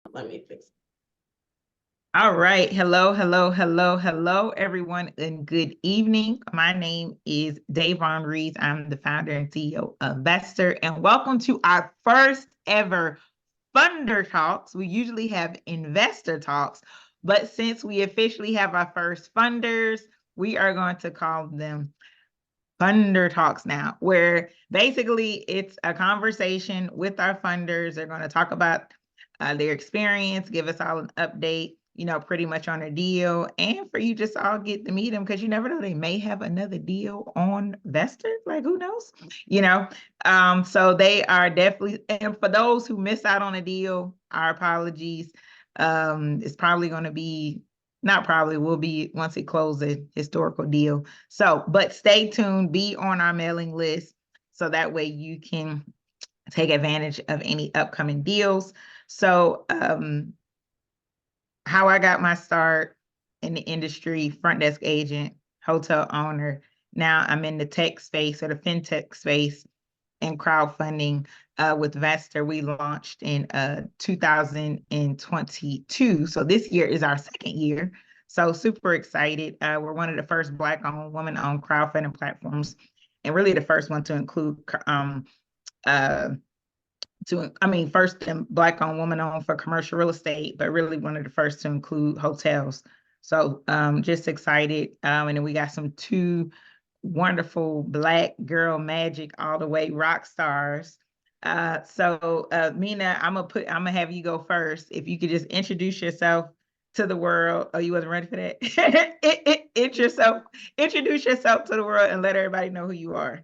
Let me fix it. All right. Hello, everyone, and good evening. My name is Davon Reeves. I'm the founder and CEO of Funderr, and welcome to our first ever Funderr Talks. We usually have investor talks, but since we officially have our first funders, we are going to call them Funderr Talks now, where basically it's a conversation with our funders. They're going to talk about their experience, give us all an update, pretty much on a deal, and for you just all get to meet them because you never know, they may have another deal on Vestor. Like, who knows? So they are definitely, and for those who miss out on a deal, our apologies. It's probably going to be, not probably, will be once it closes a historical deal. So, but stay tuned, be on our mailing list so that way you can take advantage of any upcoming deals. So, how I got my start in the industry: front desk agent, hotel owner. Now I'm in the tech space, or the fintech space, and crowdfunding. With Vestor, we launched in 2022. So this year is our second year. So super excited. We're one of the first Black-owned, woman-owned crowdfunding platforms, and really the first one to include uh, first Black-owned, woman-owned for commercial real estate, but really one of the first to include hotels. So just excited. And then we got two wonderful Black girl magic all the way rock stars. Mina, I'm gonna have you go first. If you could just introduce yourself to the world. Oh, you wasn't ready for that? Introduce yourself to the world and let everybody know who you are.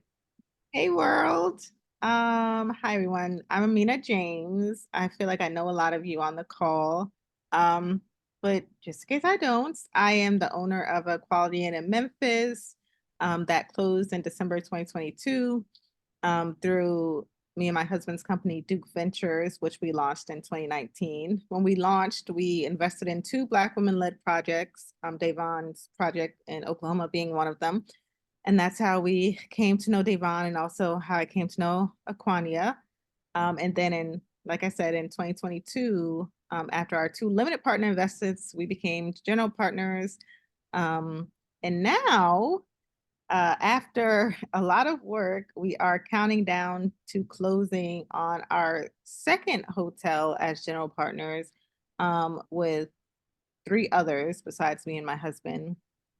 Hey world. Hi everyone. I'm Amina James. I feel like I know a lot of you on the call. Um, but just in case I don't, I am the owner of a Quality Inn in Memphis, that closed in December 2022, through me and my husband's company, Duke Ventures, which we launched in 2019. When we launched, we invested in two Black women-led projects, Davon's project in Oklahoma being one of them. And that's how we came to know Davon, and also how I came to know Aquania. And then like I said, in 2022, after our two limited partner investments, we became general partners. And now, after a lot of work, we are counting down to closing on our second hotel as general partners, with three others besides me and my husband,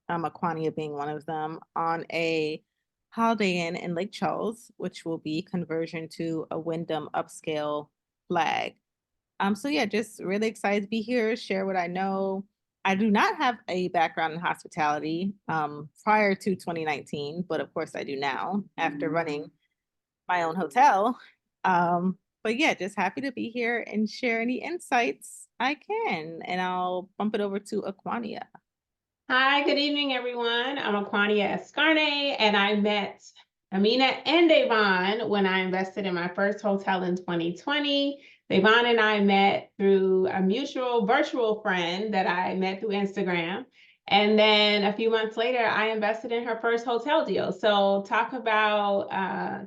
Aquania being one of them, on a Holiday Inn in Lake Charles, which will be conversion to a Wyndham upscale flag. So yeah, just really excited to be here, share what I know. I do not have a background in hospitality prior to 2019, but of course I do now after running my own hotel. But yeah, just happy to be here and share any insights I can. And I'll bump it over to Aquania. Hi, good evening, everyone. I'm Aquania Escarne, and I met Amina and Davon when I invested in my first hotel in 2020. Davon and I met through a mutual virtual friend that I met through Instagram. And then a few months later, I invested in her first hotel deal. So talk about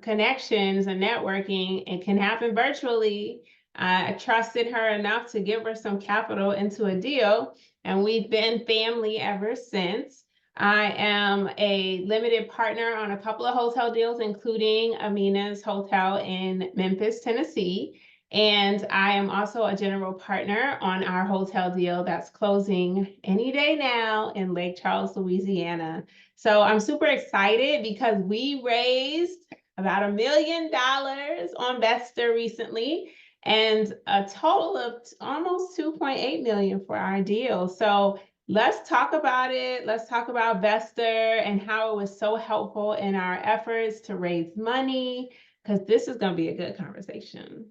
connections and networking. It can happen virtually. I trusted her enough to give her some capital into a deal, and we've been family ever since. I am a limited partner on a couple of hotel deals, including Amina's hotel in Memphis, Tennessee. And I am also a general partner on our hotel deal that's closing any day now in Lake Charles, Louisiana. So I'm super excited because we raised about $1 million on Vestor recently, and a total of almost 2.8 million for our deal. So let's talk about it. Let's talk about Vestor and how it was so helpful in our efforts to raise money, because this is going to be a good conversation.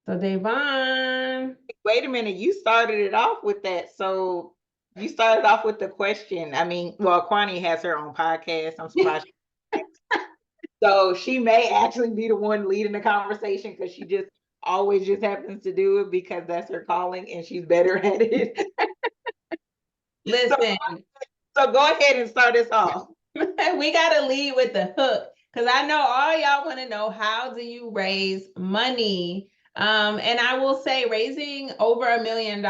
So Davon. Wait a minute, you started it off with that. So you started off with the question. Kwani has her own podcast. I'm surprised. So she may actually be the one leading the conversation because she just always just happens to do it because that's her calling and she's better at it. Listen. So go ahead and start us off. We got to lead with the hook, because I know all y'all want to know, how do you raise money And I will say raising over $1 million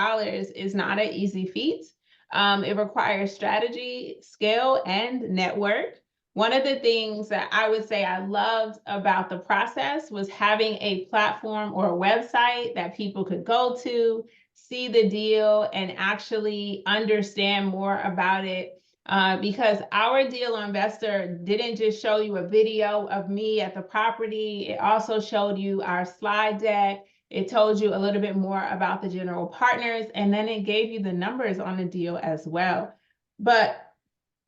is not an easy feat. It requires strategy, skill, and network. One of the things that I would say I loved about the process was having a platform or a website that people could go to, see the deal, and actually understand more about it. Because our deal investor didn't just show you a video of me at the property, it also showed you our slide deck. It told you a little bit more about the general partners, and then it gave you the numbers on the deal as well. But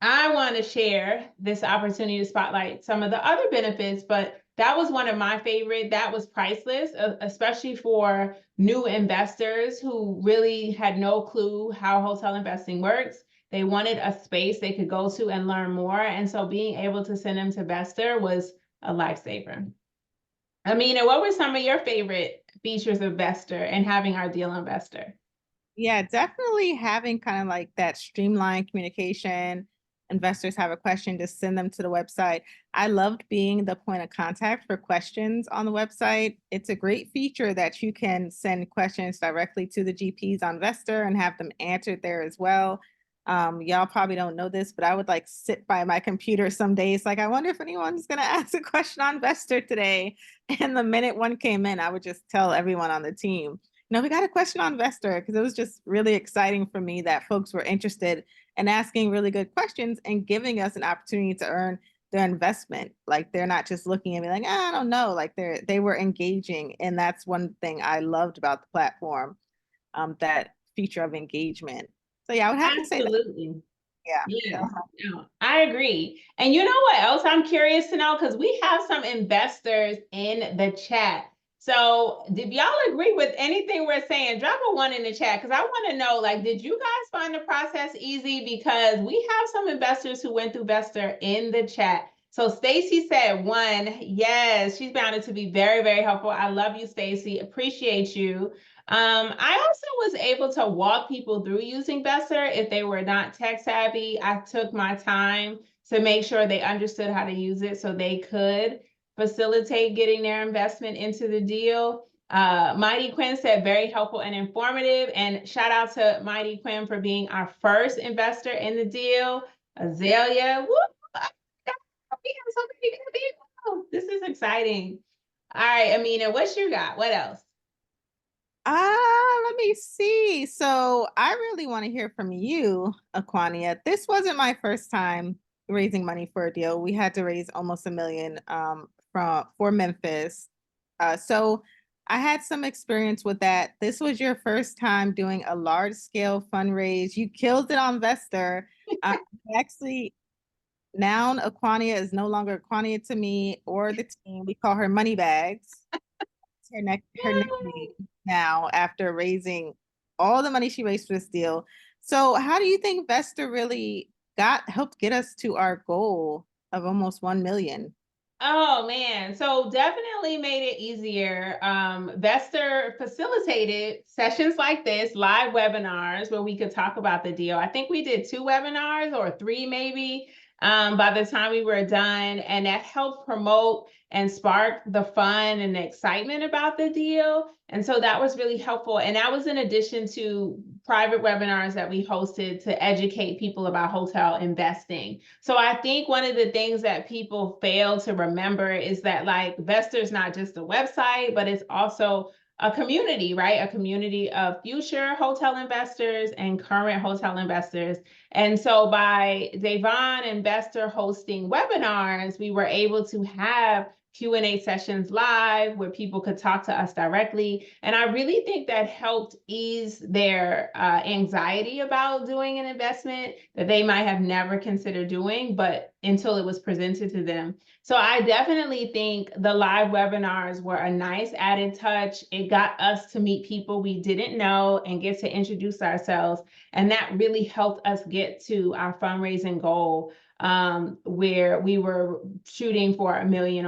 I want to share this opportunity to spotlight some of the other benefits, but that was one of my favorite. That was priceless, especially for new investors who really had no clue how hotel investing works. They wanted a space they could go to and learn more. And so being able to send them to Vestor was a lifesaver. Amina, what were some of your favorite features of Vestor and having our deal on Vestor? Yeah, definitely having kind of like that streamlined communication. Investors have a question, just send them to the website. I loved being the point of contact for questions on the website. It's a great feature that you can send questions directly to the GPs on Vestor and have them answered there as well. Y'all probably don't know this, but I would like sit by my computer some days, like, I wonder if anyone's gonna ask a question on Vestor today. And the minute one came in, I would just tell everyone on the team, no, we got a question on Vestor, because it was just really exciting for me that folks were interested in asking really good questions and giving us an opportunity to earn their investment. Like, they're not just looking at me like, I don't know, like they were engaging. And that's one thing I loved about the platform, that feature of engagement. So yeah, I would have to say that. Absolutely. Yeah. Yes, no, I agree. And you know what else I'm curious to know? Because we have some investors in the chat. So did y'all agree with anything we're saying? Drop a 1 in the chat, because I want to know, like, did you guys find the process easy? Because we have some investors who went through Vestor in the chat. So Stacy said 1. Yes, she's found it to be very, very helpful. I love you, Stacy. Appreciate you. I also was able to walk people through using Vestor if they were not tech savvy. I took my time to make sure they understood how to use it so they could facilitate getting their investment into the deal. Mighty Quinn said very helpful and informative. And shout out to Mighty Quinn for being our first investor in the deal. Azalea, whoop, we have so many good people. This is exciting. All right, Amina, what you got? What else? Let me see. So I really want to hear from you, Aquania. This wasn't my first time raising money for a deal. We had to raise almost $1 million for Memphis. So I had some experience with that. This was your first time doing a large scale fundraise. You killed it on Vestor. Actually, now Aquania is no longer Aquania to me or the team. We call her Moneybags. Her nickname now, after raising all the money she raised for this deal. So how do you think Vestor really helped get us to our goal of almost 1 million? Oh man, so definitely made it easier. Vestor facilitated sessions like this, live webinars where we could talk about the deal. I think we did 2 webinars or 3 maybe by the time we were done, and that helped promote and spark the fun and the excitement about the deal. And so that was really helpful. And that was in addition to private webinars that we hosted to educate people about hotel investing. So I think one of the things that people fail to remember is that, like, Vestor is not just a website, but it's also a community, right? A community of future hotel investors and current hotel investors. And so by Devon and Vestor hosting webinars, we were able to have Q&A sessions live where people could talk to us directly. And I really think that helped ease their anxiety about doing an investment that they might have never considered doing, but until it was presented to them. So I definitely think the live webinars were a nice added touch. It got us to meet people we didn't know and get to introduce ourselves. And that really helped us get to our fundraising goal, where we were shooting for $1 million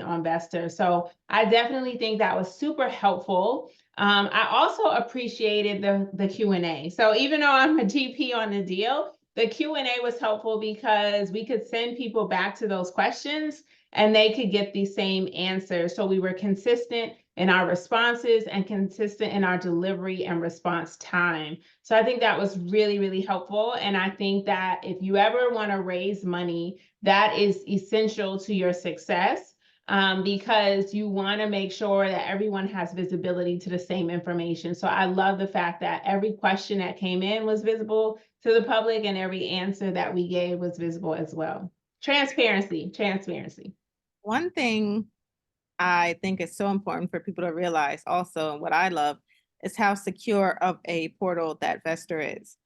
on Vestor. So I definitely think that was super helpful. I also appreciated the Q&A. So even though I'm a GP on the deal, the Q&A was helpful because we could send people back to those questions and they could get the same answers. So we were consistent in our responses and consistent in our delivery and response time. So I think that was really, really helpful. And I think that if you ever want to raise money, that is essential to your success, because you want to make sure that everyone has visibility to the same information. So I love the fact that every question that came in was visible to the public and every answer that we gave was visible as well. Transparency, transparency. One thing I think is so important for people to realize also, and what I love, is how secure of a portal that Vestor is.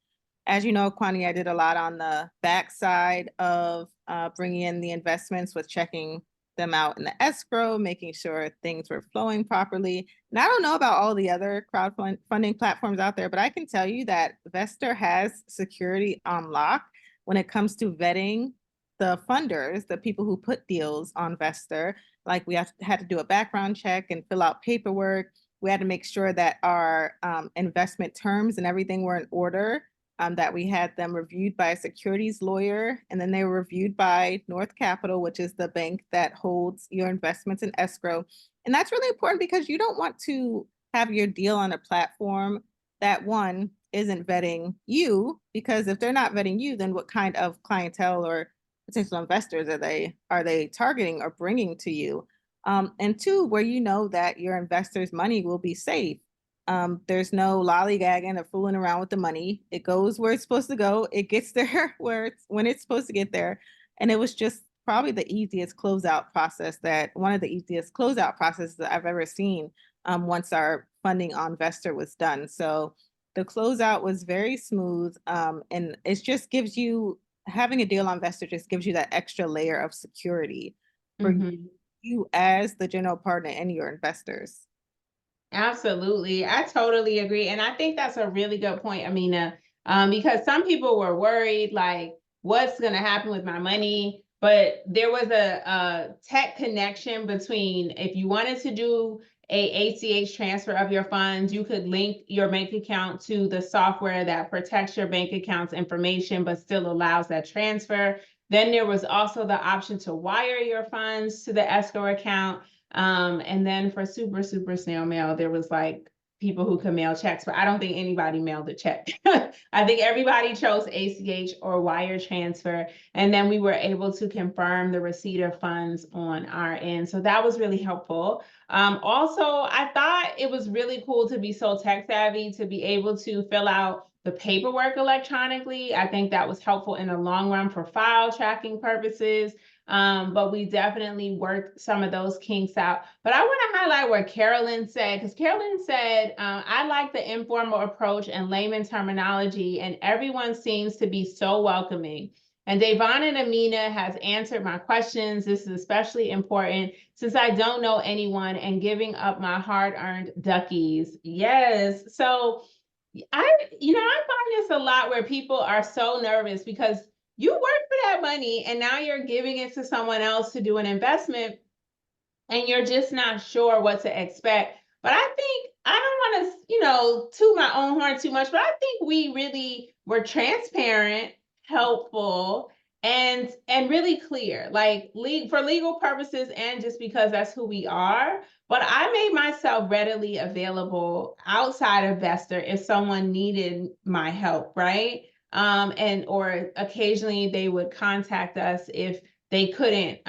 As you know, Kwani, I did a lot on the backside of bringing in the investments with checking them out in the escrow, making sure things were flowing properly. And I don't know about all the other crowdfunding platforms out there, but I can tell you that Vestor has security on lock when it comes to vetting the funders, the people who put deals on Vestor. Like we had to do a background check and fill out paperwork. We had to make sure that our investment terms and everything were in order, that we had them reviewed by a securities lawyer, and then they were reviewed by North Capital, which is the bank that holds your investments in escrow. And that's really important because you don't want to have your deal on a platform that, one, isn't vetting you, because if they're not vetting you, then what kind of clientele or potential investors are they targeting or bringing to you? And two, where you know that your investors' money will be safe. There's no lollygagging or fooling around with the money. It goes where it's supposed to go. It gets there when it's supposed to get there. And it was just probably the easiest closeout process one of the easiest closeout processes that I've ever seen, once our funding on Vestor was done. So the closeout was very smooth. And it just gives you, having a deal on Vestor just gives you that extra layer of security for you as the general partner and your investors. Absolutely. I totally agree. And I think that's a really good point, Amina, because some people were worried, like, what's going to happen with my money? But there was a tech connection between, if you wanted to do a ACH transfer of your funds, you could link your bank account to the software that protects your bank account's information, but still allows that transfer. Then there was also the option to wire your funds to the escrow account. And then for super snail mail, there was like people who could mail checks, but I don't think anybody mailed a check. I think everybody chose ACH or wire transfer. And then we were able to confirm the receipt of funds on our end. So that was really helpful. Also, I thought it was really cool to be so tech savvy, to be able to fill out the paperwork electronically. I think that was helpful in the long run for file tracking purposes. But we definitely worked some of those kinks out. But I want to highlight what Carolyn said, because Carolyn said, I like the informal approach and layman terminology, and everyone seems to be so welcoming. And Devon and Amina has answered my questions. This is especially important since I don't know anyone and giving up my hard-earned duckies. Yes. So I find this a lot where people are so nervous because you work for that money and now you're giving it to someone else to do an investment and you're just not sure what to expect. But I think, I don't want to, toot my own horn too much, but I think we really were transparent, helpful, and really clear, like for legal purposes and just because that's who we are. But I made myself readily available outside of Vestor if someone needed my help, right? Or occasionally they would contact us if they couldn't,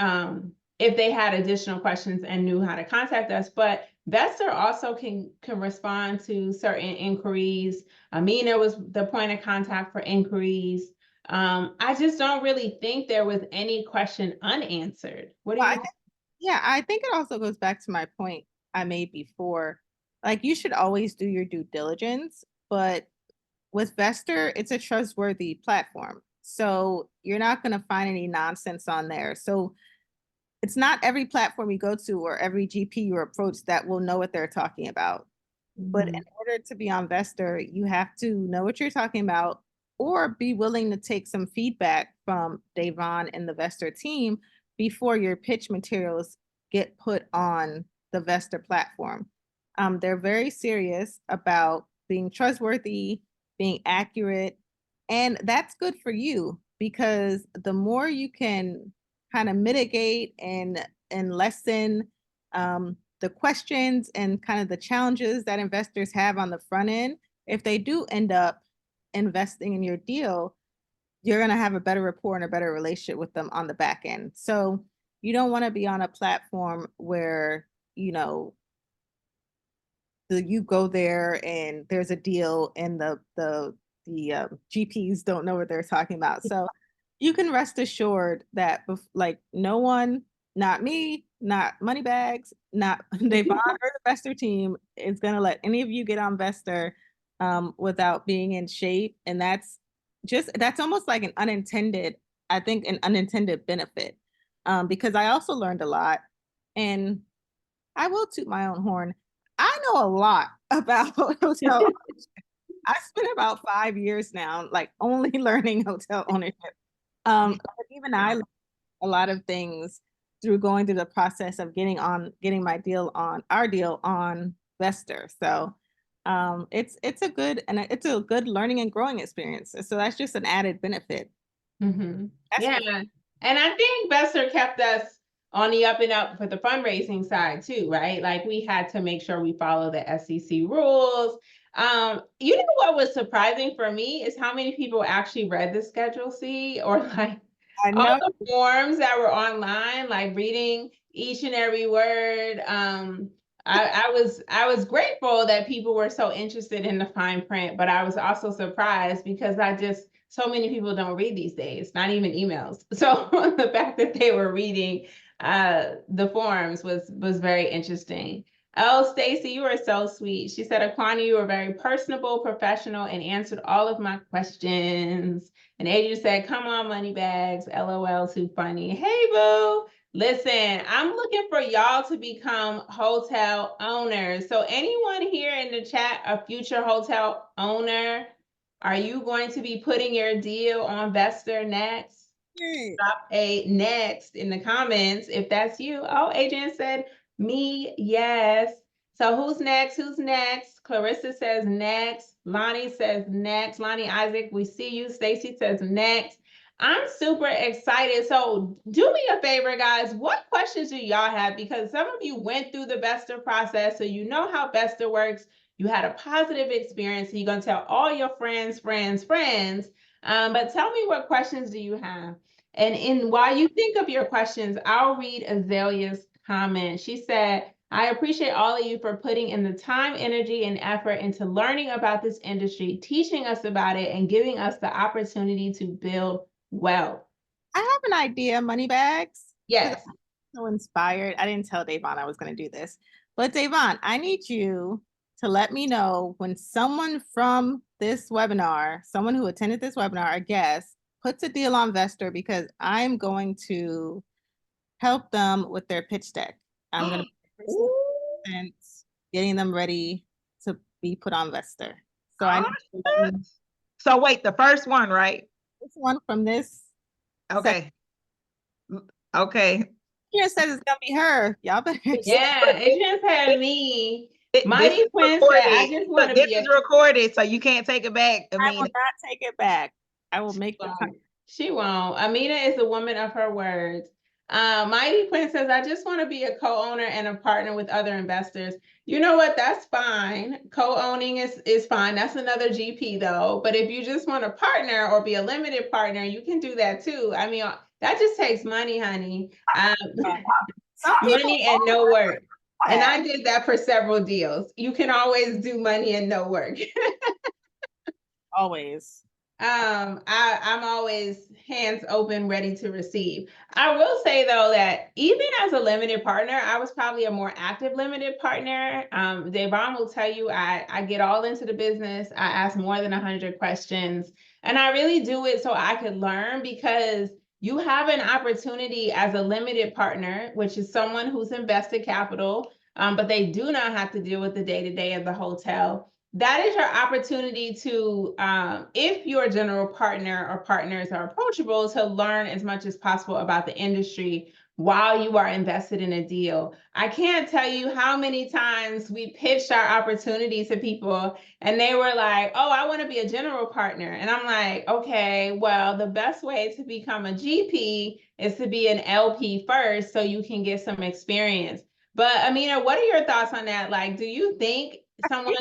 if they had additional questions and knew how to contact us. But Vestor also can respond to certain inquiries. Amina was the point of contact for inquiries. I just don't really think there was any question unanswered. What do Well, you think? yeah, I think it also goes back to my point I made before. Like, you should always do your due diligence, but with Vestor, it's a trustworthy platform. So you're not going to find any nonsense on there. So it's not every platform you go to or every GP you approach that will know what they're talking about. But in order to be on Vestor, you have to know what you're talking about or be willing to take some feedback from Davon and the Vestor team before your pitch materials get put on the Vestor platform. They're very serious about being trustworthy, being accurate, and that's good for you because the more you can kind of mitigate and lessen the questions and kind of the challenges that investors have on the front end, if they do end up investing in your deal, you're going to have a better rapport and a better relationship with them on the back end. So you don't want to be on a platform where, you know, you go there and there's a deal and the GPs don't know what they're talking about. So you can rest assured that like no one, not me, not Moneybags, not Devon or the Vestor team is going to let any of you get on Vestor without being in shape. And that's almost like an unintended, I think, an unintended benefit, because I also learned a lot. And I will toot my own horn. I know a lot about hotel. I spent about 5 years now, like only learning hotel ownership. But even I learned a lot of things through going through the process of getting our deal on Vestor. So it's a good learning and growing experience. So that's just an added benefit. Mm-hmm. Yeah. And I think Besser kept us on the up and up for the fundraising side too, right? Like we had to make sure we follow the SEC rules. You know what was surprising for me is how many people actually read the Schedule C, or like I all know. the forms that were online, like reading each and every word. I was grateful that people were so interested in the fine print, but I was also surprised because so many people don't read these days, not even emails. So the fact that they were reading the forms was very interesting. Oh, Stacy, you are so sweet. She said, Aquani, you were very personable, professional, and answered all of my questions. And Adrian said, come on, Moneybags, LOL, too funny. Hey, boo. Listen, I'm looking for y'all to become hotel owners. So anyone here in the chat, a future hotel owner, are you going to be putting your deal on Vestor next? Drop a next in the comments if that's you. Oh, Adrian said, me, yes. So who's next? Who's next? Clarissa says next. Lonnie says next. Lonnie Isaac, we see you. Stacy says next. I'm super excited. So do me a favor, guys. What questions do y'all have? Because some of you went through the Vestor process, so you know how Vestor works. You had a positive experience, so you're going to tell all your friends. But tell me, what questions do you have? And while you think of your questions, I'll read Azalea's comment. She said, I appreciate all of you for putting in the time, energy, and effort into learning about this industry, teaching us about it, and giving us the opportunity to build wealth. I have an idea, Moneybags. Yes. I'm so inspired. I didn't tell Davon I was going to do this, but Davon, I need you to let me know when someone from this webinar, someone who attended this webinar, a guest, puts a deal on Vestor, because I'm going to help them with their pitch deck. I'm going to getting them ready to be put on Vestor. So So wait, the first one, right? this one from this. Okay. Okay. Here says it's gonna be her. Y'all better. Yeah, it just had me. This Mighty is Quinn said, I just want to this be is recorded, so you can't take it back. I will not take it back. I will make the time. She won't. Amina is a woman of her words. Mighty Quinn says, I just want to be a co-owner and a partner with other investors. You know what? That's fine. Co-owning is fine. That's another GP though. But if you just want to partner or be a limited partner, you can do that too. I mean, that just takes money, honey. Money and no work. And I did that for several deals. You can always do money and no work. Always. I'm always hands open, ready to receive. I will say though that even as a limited partner, I was probably a more active limited partner. Devon will tell you I get all into the business. I ask more than 100 questions, and I really do it so I could learn, because you have an opportunity as a limited partner, which is someone who's invested capital, but they do not have to deal with the day-to-day of the hotel. That is your opportunity to, if your general partner or partners are approachable, to learn as much as possible about the industry while you are invested in a deal. I can't tell you how many times we pitched our opportunity to people and they were like, oh, I want to be a general partner. And I'm like, okay, well, the best way to become a GP is to be an LP first so you can get some experience. But Amina, what are your thoughts on that? Like, do you think someone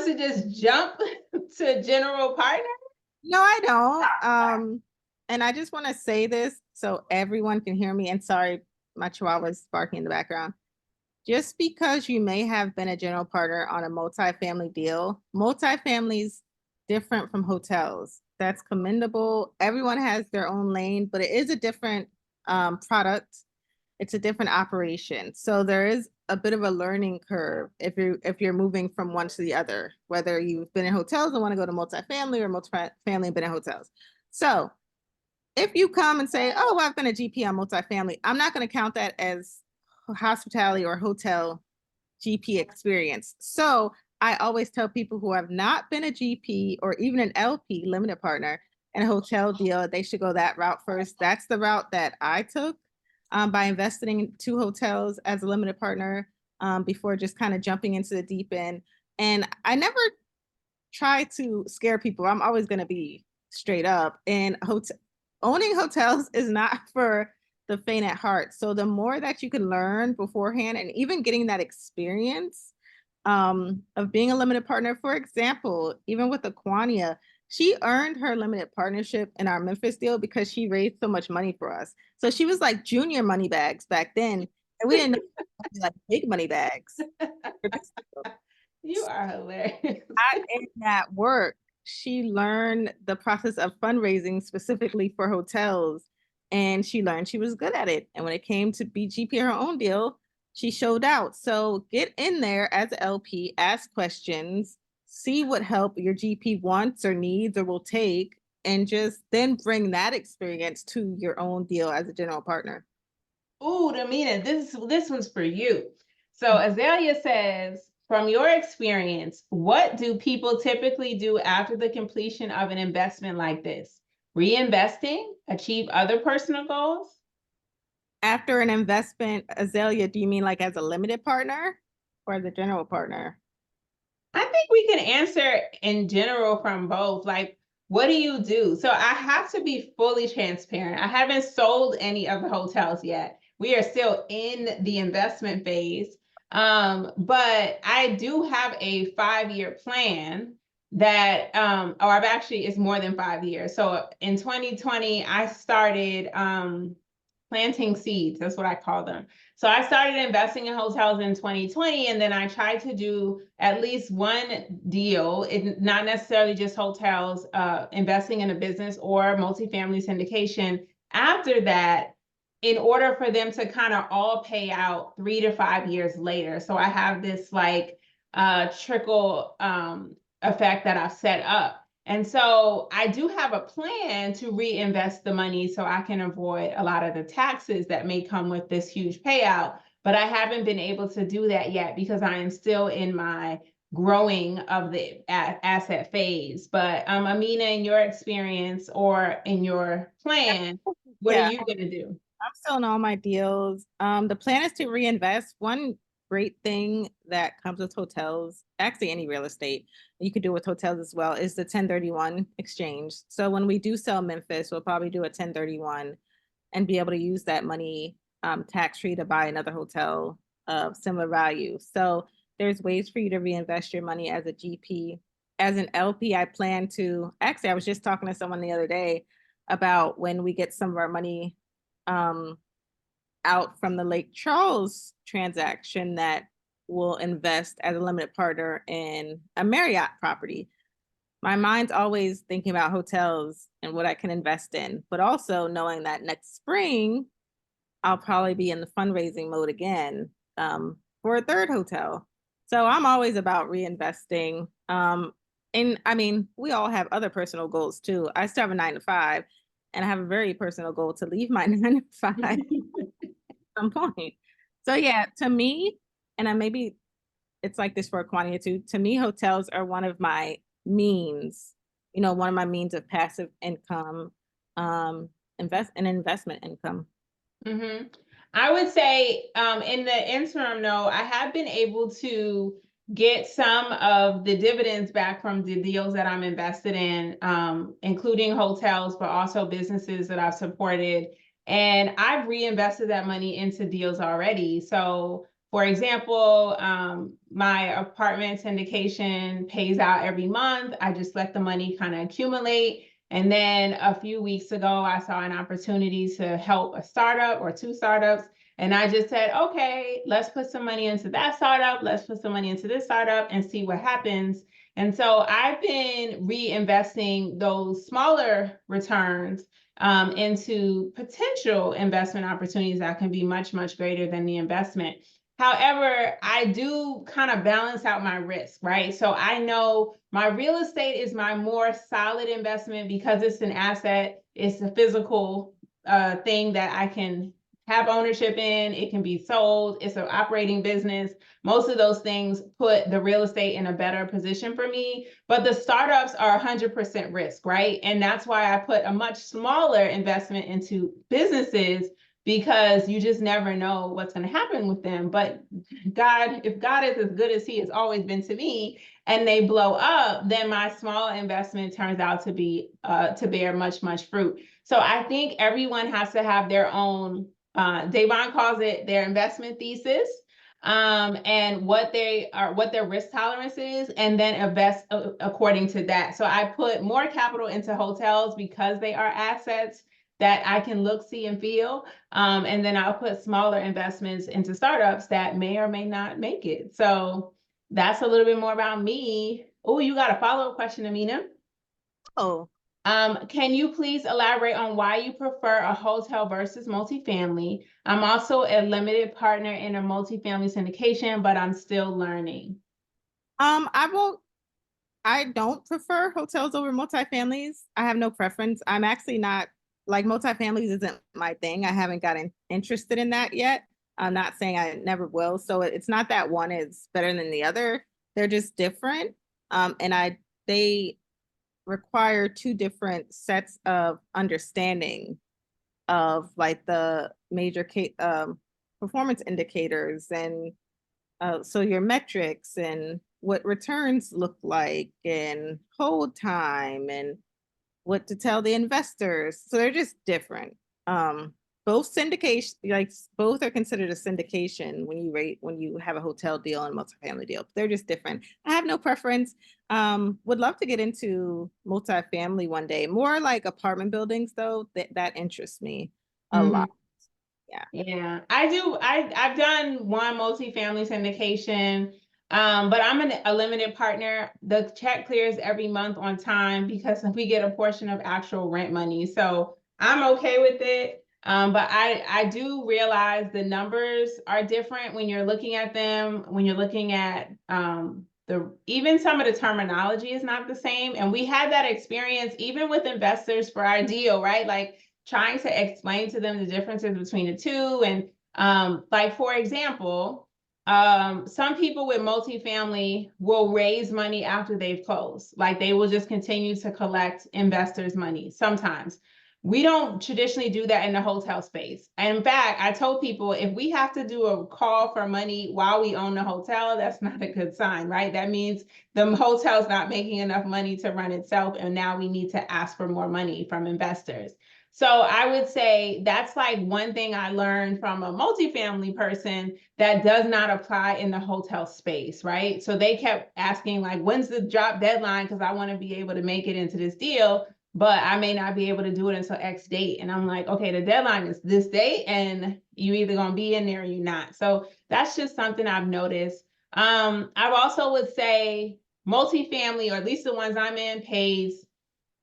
should just jump to general partner? No, I don't. And I just want to say this so everyone can hear me. And sorry, my chihuahua is barking in the background. Just because you may have been a general partner on a multifamily deal, multifamily's different from hotels. That's commendable. Everyone has their own lane, but it is a different product. It's a different operation. So there is a bit of a learning curve if you're moving from one to the other, whether you've been in hotels and want to go to multifamily or multifamily and been in hotels. So if you come and say, oh, I've been a GP on multifamily, I'm not going to count that as hospitality or hotel GP experience. So I always tell people who have not been a GP or even an LP, limited partner, in a hotel deal, they should go that route first. That's the route that I took by investing in 2 hotels as a limited partner before just kind of jumping into the deep end. And I never try to scare people. I'm always going to be straight up. And owning hotels is not for the faint at heart. So the more that you can learn beforehand and even getting that experience of being a limited partner, for example, even with Aquania, she earned her limited partnership in our Memphis deal because she raised so much money for us. So she was like junior money bags back then. And we didn't know like big money bags. You are hilarious. In that work, she learned the process of fundraising specifically for hotels, and she learned she was good at it. And when it came to BGP her own deal, she showed out. So get in there as an LP, ask questions, see what help your GP wants or needs or will take, and just then bring that experience to your own deal as a general partner. Ooh, Damina, this one's for you. So Azalea says, from your experience, what do people typically do after the completion of an investment like this? Reinvesting, achieve other personal goals? After an investment, Azalea, do you mean like as a limited partner or as a general partner? I think we can answer in general from both. Like, what do you do? So I have to be fully transparent. I haven't sold any of the hotels yet. We are still in the investment phase. But I do have a 5-year plan that, or I've actually, it's more than 5 years. So in 2020, I started planting seeds. That's what I call them. So I started investing in hotels in 2020, and then I tried to do at least one deal, not necessarily just hotels, investing in a business or multifamily syndication. After that, in order for them to kind of all pay out 3 to 5 years later. So I have this like trickle effect that I've set up. And so I do have a plan to reinvest the money so I can avoid a lot of the taxes that may come with this huge payout. But I haven't been able to do that yet because I am still in my growing of the asset phase. But Amina, in your experience or in your plan, what are Yeah. you going to do? I'm still in all my deals. The plan is to reinvest. One great thing that comes with hotels, actually any real estate, you could do with hotels as well, is the 1031 exchange. So when we do sell Memphis, we'll probably do a 1031 and be able to use that money tax-free to buy another hotel of similar value. So there's ways for you to reinvest your money as a GP. As an LP, I plan to, actually, I was just talking to someone the other day about when we get some of our money um, out from the Lake Charles transaction that will invest as a limited partner in a Marriott property. My mind's always thinking about hotels and what I can invest in, but also knowing that next spring, I'll probably be in the fundraising mode again for a third hotel. So I'm always about reinvesting. And I mean, we all have other personal goals too. I still have a 9 to 5, and I have a very personal goal to leave my 9 to 5 at some point. So yeah, to me, and I maybe it's like this for Aquania too. To me, hotels are one of my means, one of my means of passive income, investment income. Mm-hmm. I would say in the interim, though, I have been able to get some of the dividends back from the deals that I'm invested in, including hotels, but also businesses that I've supported. And I've reinvested that money into deals already. So for example, my apartment syndication pays out every month. I just let the money kind of accumulate. And then a few weeks ago, I saw an opportunity to help a startup or two startups. And I just said, okay, let's put some money into that startup. Let's put some money into this startup and see what happens. And so I've been reinvesting those smaller returns into potential investment opportunities that can be much, much greater than the investment. However, I do kind of balance out my risk, right? So I know my real estate is my more solid investment because it's an asset. It's a physical thing that I can have ownership in. It can be sold. It's an operating business. Most of those things put the real estate in a better position for me. But the startups are 100% risk, right? And that's why I put a much smaller investment into businesses, because you just never know what's going to happen with them. But God, if God is as good as he has always been to me, and they blow up, then my small investment turns out to be to bear much, much fruit. So I think everyone has to have their own, Davon calls it their investment thesis, and what their risk tolerance is, and then invest according to that. So I put more capital into hotels because they are assets that I can look, see, and feel. And then I'll put smaller investments into startups that may or may not make it. So that's a little bit more about me. Oh, you got a follow-up question, Amina? Oh, Can you please elaborate on why you prefer a hotel versus multifamily? I'm also a limited partner in a multifamily syndication, but I'm still learning. I won't. I don't prefer hotels over multifamilies. I have no preference. I'm actually not like multifamilies isn't my thing. I haven't gotten interested in that yet. I'm not saying I never will. So it's not that one is better than the other. They're just different. And they require two different sets of understanding of like the major performance indicators and so your metrics and what returns look like and hold time and what to tell the investors. So they're just different. Both syndication, like both are considered a syndication when you rate when you have a hotel deal and a multifamily deal. They're just different. I have no preference. Would love to get into multifamily one day. More like apartment buildings though. That interests me a lot. Yeah. Yeah, I do. I've done one multifamily syndication, but I'm a limited partner. The check clears every month on time because we get a portion of actual rent money. So I'm okay with it. But I do realize the numbers are different when you're looking at them, when you're looking at even some of the terminology is not the same. And we had that experience even with investors for our deal, right? Like trying to explain to them the differences between the two. And like, for example, some people with multifamily will raise money after they've closed. Like they will just continue to collect investors' money sometimes. We don't traditionally do that in the hotel space. And in fact, I told people if we have to do a call for money while we own the hotel, that's not a good sign, right? That means the hotel's not making enough money to run itself. And now we need to ask for more money from investors. So I would say that's like one thing I learned from a multifamily person that does not apply in the hotel space, right? So they kept asking like, when's the drop deadline? Because I want to be able to make it into this deal, but I may not be able to do it until X date. And I'm like, okay, the deadline is this date and you either going to be in there or you're not. So that's just something I've noticed. I also would say multifamily, or at least the ones I'm in, pays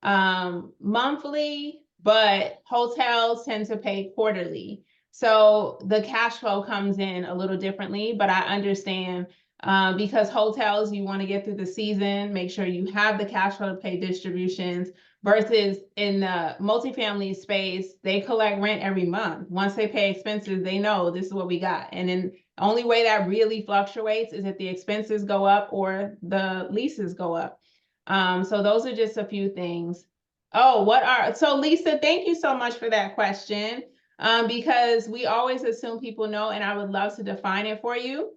monthly, but hotels tend to pay quarterly. So the cash flow comes in a little differently, but I understand because hotels, you want to get through the season, make sure you have the cash flow to pay distributions, versus in the multifamily space, they collect rent every month. Once they pay expenses, they know this is what we got. And then the only way that really fluctuates is if the expenses go up or the leases go up. So those are just a few things. Oh, so Lisa, thank you so much for that question. Because we always assume people know, and I would love to define it for you.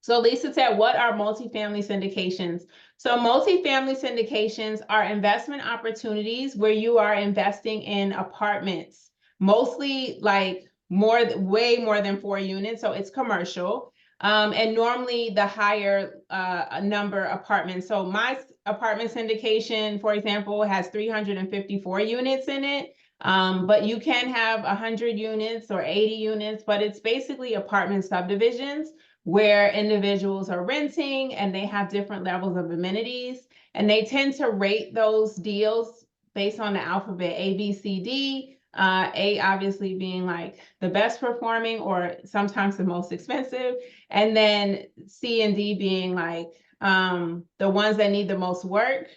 So Lisa said, what are multifamily syndications? So multifamily syndications are investment opportunities where you are investing in apartments. mostly like way more than 4 units. So it's commercial. And normally the higher number apartments. So my apartment syndication, for example, has 354 units in it. But you can have 100 units or 80 units, but it's basically apartment subdivisions where individuals are renting and they have different levels of amenities. And they tend to rate those deals based on the alphabet A, B, C, D. A obviously being like the best performing or sometimes the most expensive. And then C and D being like the ones that need the most work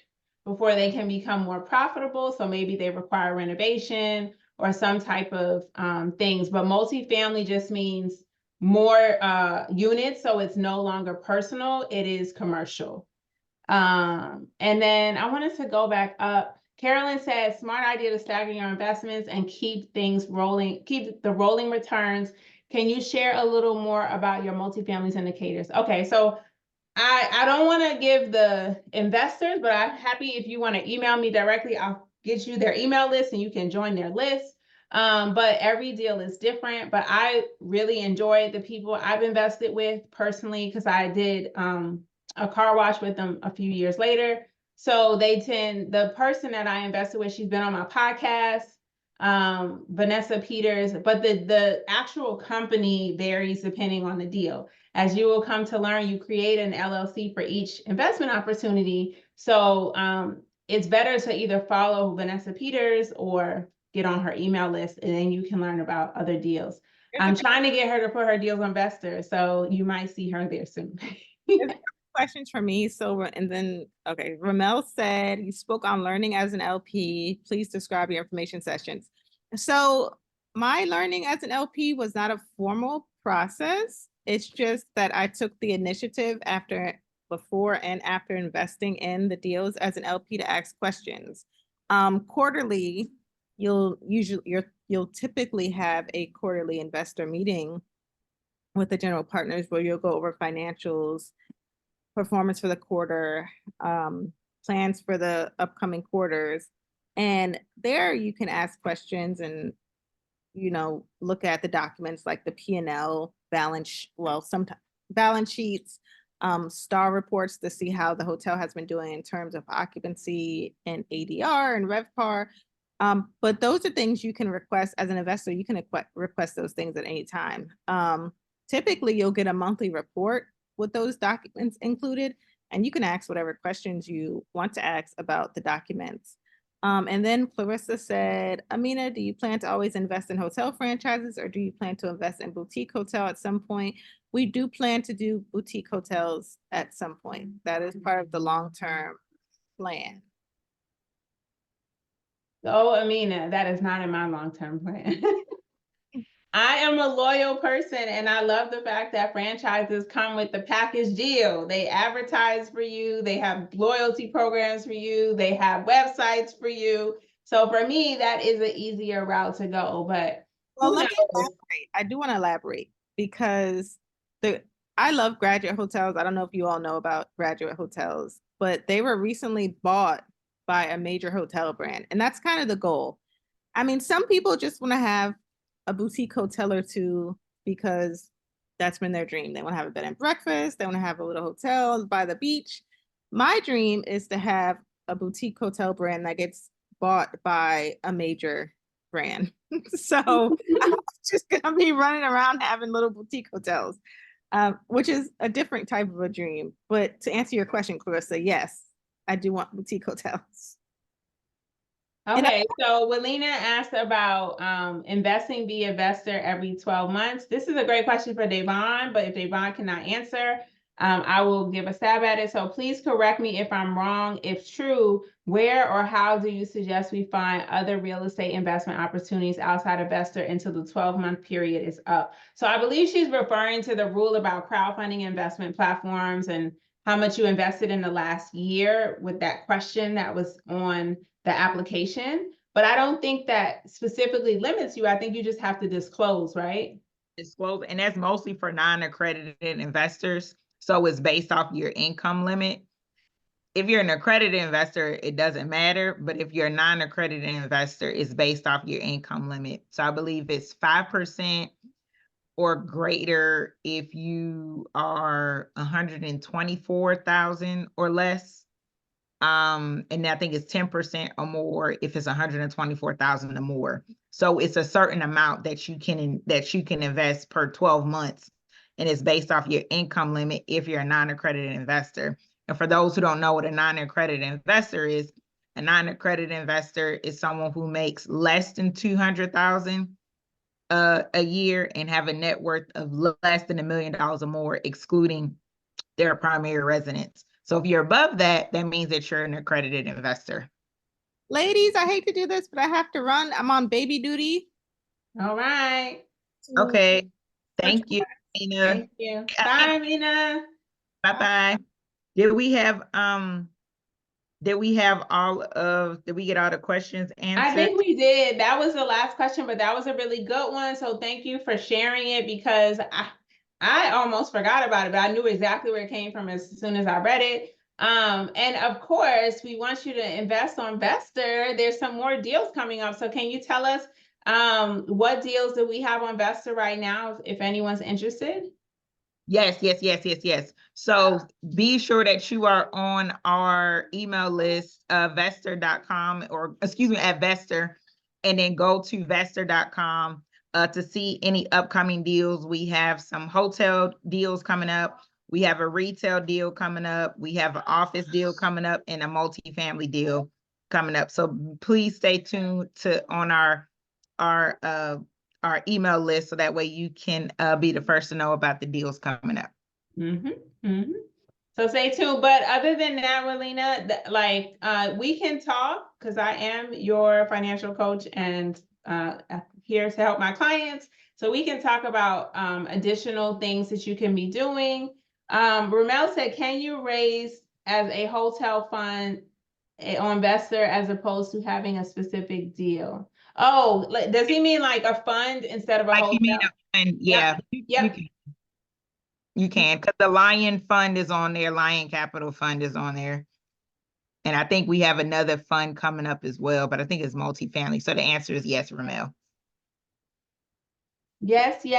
before they can become more profitable. So maybe they require renovation or some type of things. But multifamily just means more units. So it's no longer personal, it is commercial. And then I wanted to go back up. Carolyn said, smart idea to stagger your investments and keep things rolling, keep the rolling returns. Can you share a little more about your multifamily indicators? Okay, so I don't want to give the investors, but I'm happy if you want to email me directly, I'll get you their email list and you can join their list. But every deal is different. But I really enjoy the people I've invested with personally because I did a car wash with them a few years later. So the person that I invested with, she's been on my podcast, Vanessa Peters, but the actual company varies depending on the deal. As you will come to learn, you create an LLC for each investment opportunity. So it's better to either follow Vanessa Peters or get on her email list, and then you can learn about other deals. I'm trying to get her to put her deals on Investor, so you might see her there soon. Questions for me. So, and then, okay, Ramel said, you spoke on learning as an LP. Please describe your information sessions. So my learning as an LP was not a formal process. It's just that I took the initiative before and after investing in the deals as an LP to ask questions. Quarterly, you'll typically have a quarterly investor meeting with the general partners where you'll go over financials, performance for the quarter, plans for the upcoming quarters. And there you can ask questions and, look at the documents like the P&L, sometimes balance sheets, star reports to see how the hotel has been doing in terms of occupancy and ADR and RevPAR. But those are things you can request as an investor. You can request those things at any time. Typically, you'll get a monthly report with those documents included, and you can ask whatever questions you want to ask about the documents. And then Clarissa said, Amina, do you plan to always invest in hotel franchises or do you plan to invest in boutique hotel at some point? We do plan to do boutique hotels at some point. That is part of the long-term plan. Oh, Amina, that is not in my long-term plan. I am a loyal person and I love the fact that franchises come with the package deal. They advertise for you, they have loyalty programs for you, they have websites for you. So for me, that is an easier route to go. But well, let me elaborate. I do want to elaborate because I love graduate hotels. I don't know if you all know about graduate hotels, but they were recently bought by a major hotel brand. And that's kind of the goal. I mean, some people just want to have a boutique hotel or two because that's been their dream. They want to have a bed and breakfast. They want to have a little hotel by the beach. My dream is to have a boutique hotel brand that gets bought by a major brand. So I'm just gonna be running around having little boutique hotels, which is a different type of a dream. But to answer your question, Clarissa, yes, I do want boutique hotels. Okay, so Walina asked about investing via investor every 12 months. This is a great question for Devon, but if Devon cannot answer, I will give a stab at it. So please correct me if I'm wrong. If true, where or how do you suggest we find other real estate investment opportunities outside investor until the 12-month period is up? So I believe she's referring to the rule about crowdfunding investment platforms and how much you invested in the last year with that question that was on the application, but I don't think that specifically limits you. I think you just have to disclose, right? Disclose, and that's mostly for non-accredited investors. So it's based off your income limit. if you're an accredited investor, it doesn't matter. But if you're a non-accredited investor, it's based off your income limit. So I believe it's 5% or greater if you are 124,000 or less. And I think it's 10% or more if it's 124,000 or more. So it's a certain amount that you can invest per 12 months. And it's based off your income limit if you're a non-accredited investor. And for those who don't know what a non-accredited investor is, a non-accredited investor is someone who makes less than 200,000 a year and have a net worth of less than $1 million or more, excluding their primary residence. So if you're above that, that means that you're an accredited investor. Ladies, I hate to do this, but I have to run. I'm on baby duty. All right. Okay. Thank you, Mina. Thank you. Bye, Mina. Bye-bye. Did we get all the questions answered? I think we did. That was the last question, but that was a really good one. So thank you for sharing it, because I almost forgot about it, but I knew exactly where it came from as soon as I read it. And of course, we want you to invest on Vestor. There's some more deals coming up. So can you tell us what deals do we have on Vestor right now, if anyone's interested? Yes. So be sure that you are on our email list, vestor.com, or excuse me, at Vestor, and then go to vestor.com to see any upcoming deals. We have some hotel deals coming up. We have a retail deal coming up. We have an office deal coming up and a multifamily deal coming up. So please stay tuned on our email list, so that way you can be the first to know about the deals coming up. So stay tuned. But other than that, Relina, we can talk, because I am your financial coach and here to help my clients. So we can talk about additional things that you can be doing. Ramel said, can you raise as a hotel fund on Vestor as opposed to having a specific deal? Oh, does he mean like a fund instead of a hotel? You mean a fund? Yeah. Yep. You can, because the Lion Fund is on there. Lion Capital Fund is on there. And I think we have another fund coming up as well, but I think it's multifamily. So the answer is yes, Ramel. Yes. You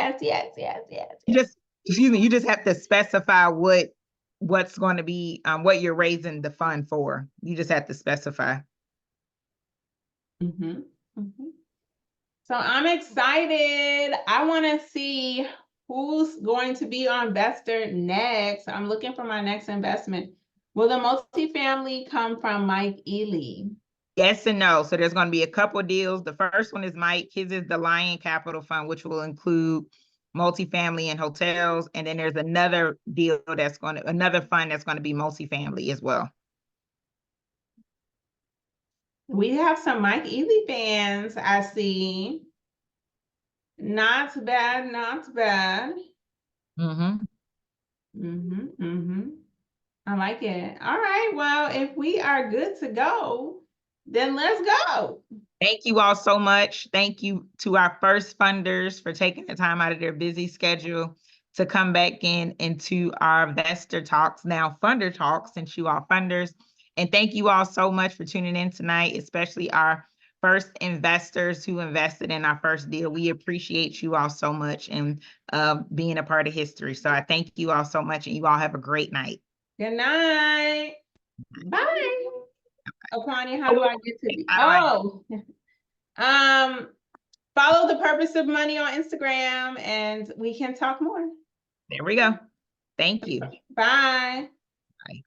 just have to specify what's going to be what you're raising the fund for. You just have to specify. So I'm excited. I want to see who's going to be on Vestor next. I'm looking for my next investment. Will the multifamily come from Mike Ely? Yes and no. So there's going to be a couple of deals. The first one is Mike. His is the Lion Capital Fund, which will include multifamily and hotels. And then there's another deal another fund that's going to be multifamily as well. We have some Mike Ely fans, I see. Not bad. I like it. All right. Well, if we are good to go, then let's go. Thank you all so much. Thank you to our first funders for taking the time out of their busy schedule to come back into our Investor Talks, now Funderr Talks, since you are funders. And thank you all so much for tuning in tonight, especially our first investors who invested in our first deal. We appreciate you all so much and being a part of history. So I thank you all so much, and you all have a great night. Good night. Bye. Kwani, how do I get to the follow The Purpose of Money on Instagram and we can talk more. There we go. Thank you. Bye. Bye.